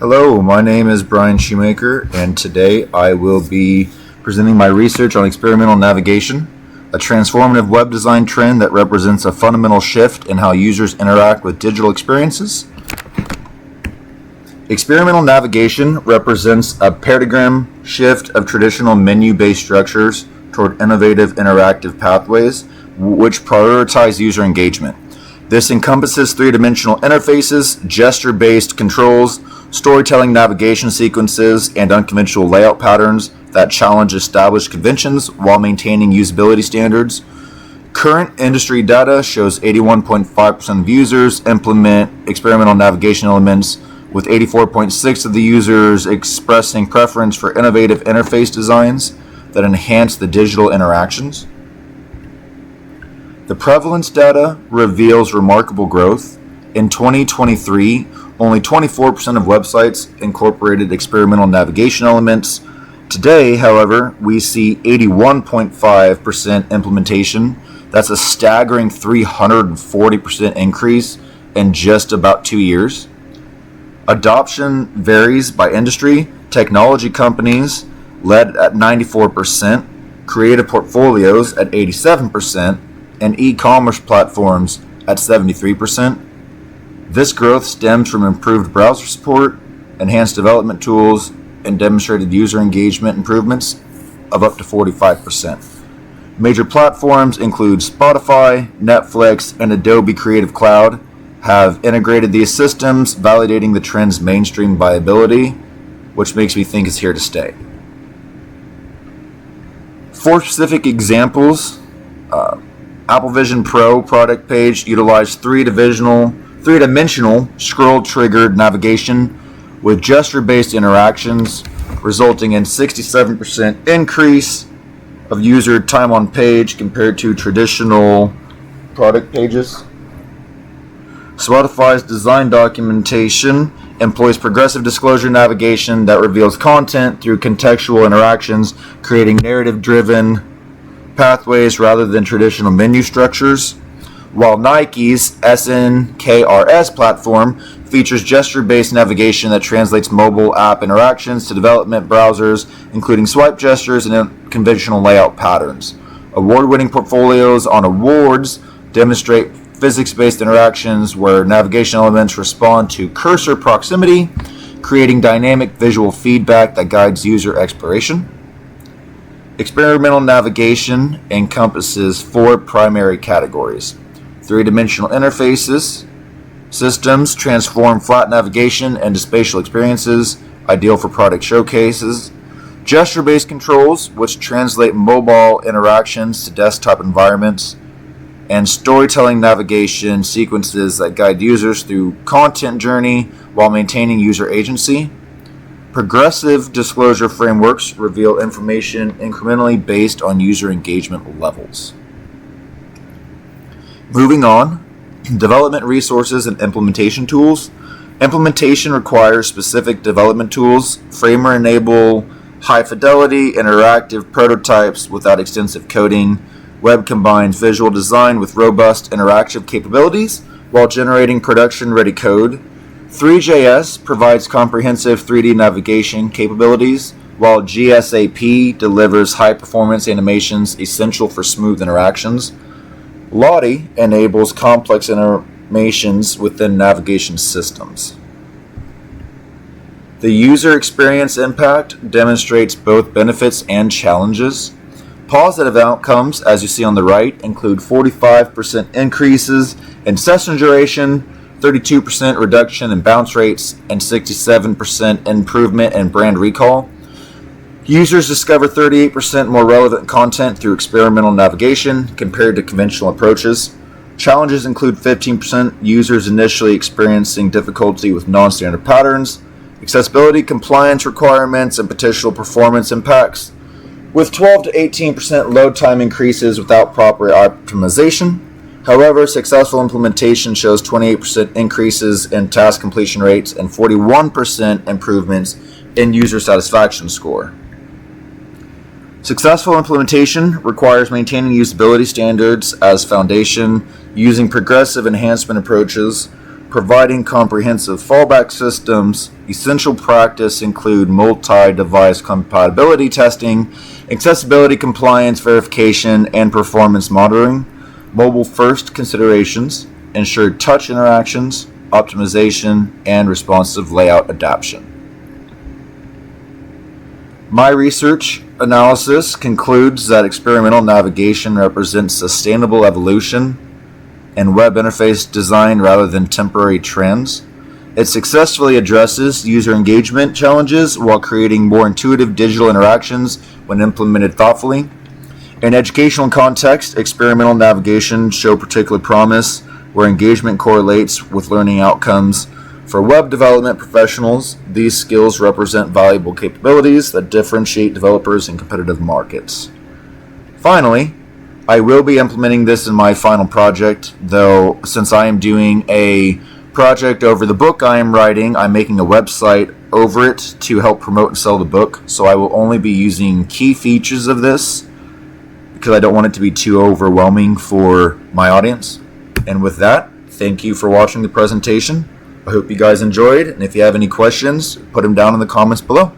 Hello, my name is Brian Shoemaker, and today I will be presenting my research on experimental navigation, a transformative web design trend that represents a fundamental shift in how users interact with digital experiences. Experimental navigation represents a paradigm shift of traditional menu-based structures toward innovative interactive pathways which prioritize user engagement. This encompasses three-dimensional interfaces, gesture-based controls, storytelling navigation sequences, and unconventional layout patterns that challenge established conventions while maintaining usability standards. Current industry data shows 81.5% of users implement experimental navigation elements, with 84.6% of the users expressing preference for innovative interface designs that enhance the digital interactions. The prevalence data reveals remarkable growth. In 2023, only 24% of websites incorporated experimental navigation elements. Today, however, we see 81.5% implementation. That's a staggering 340% increase in just about 2 years. Adoption varies by industry. Technology companies led at 94%, creative portfolios at 87%, and e-commerce platforms at 73%. This growth stems from improved browser support, enhanced development tools, and demonstrated user engagement improvements of up to 45%. Major platforms include Spotify, Netflix, and Adobe Creative Cloud have integrated these systems, validating the trend's mainstream viability, which makes me think it's here to stay. 4 specific examples. Apple Vision Pro product page utilized three-dimensional scroll-triggered navigation with gesture-based interactions, resulting in 67% increase of user time on page compared to traditional product pages. Spotify's design documentation employs progressive disclosure navigation that reveals content through contextual interactions, creating narrative-driven pathways rather than traditional menu structures, while Nike's SNKRS platform features gesture-based navigation that translates mobile app interactions to development browsers, including swipe gestures and conventional layout patterns. Award-winning portfolios on awards demonstrate physics-based interactions where navigation elements respond to cursor proximity, creating dynamic visual feedback that guides user exploration. Experimental navigation encompasses 4 primary categories. Three-dimensional interfaces. Systems transform flat navigation into spatial experiences, ideal for product showcases. Gesture-based controls, which translate mobile interactions to desktop environments. And storytelling navigation sequences that guide users through content journey while maintaining user agency. Progressive disclosure frameworks reveal information incrementally based on user engagement levels. Moving on, development resources and implementation tools. Implementation requires specific development tools. Framer enable high-fidelity, interactive prototypes without extensive coding. Web combines visual design with robust interactive capabilities while generating production-ready code. Three.js provides comprehensive 3D navigation capabilities, while GSAP delivers high-performance animations essential for smooth interactions. Lottie enables complex animations within navigation systems. The user experience impact demonstrates both benefits and challenges. Positive outcomes, as you see on the right, include 45% increases in session duration, 32% reduction in bounce rates, and 67% improvement in brand recall. Users discover 38% more relevant content through experimental navigation compared to conventional approaches. Challenges include 15% users initially experiencing difficulty with non-standard patterns, accessibility, compliance requirements, and potential performance impacts, with 12 to 18% load time increases without proper optimization. However, successful implementation shows 28% increases in task completion rates and 41% improvements in user satisfaction score. Successful implementation requires maintaining usability standards as foundation, using progressive enhancement approaches, providing comprehensive fallback systems. Essential practice include multi-device compatibility testing, accessibility compliance verification, and performance monitoring. Mobile-first considerations ensure touch interactions, optimization, and responsive layout adaptation. My research analysis concludes that experimental navigation represents sustainable evolution and web interface design rather than temporary trends. It successfully addresses user engagement challenges while creating more intuitive digital interactions when implemented thoughtfully. In educational context, experimental navigation show particular promise where engagement correlates with learning outcomes. For web development professionals, these skills represent valuable capabilities that differentiate developers in competitive markets. Finally, I will be implementing this in my final project, though since I am doing a project over the book I am writing, I'm making a website over it to help promote and sell the book, so I will only be using key features of this because I don't want it to be too overwhelming for my audience. And with that, thank you for watching the presentation. I hope you guys enjoyed, and if you have any questions, put them down in the comments below.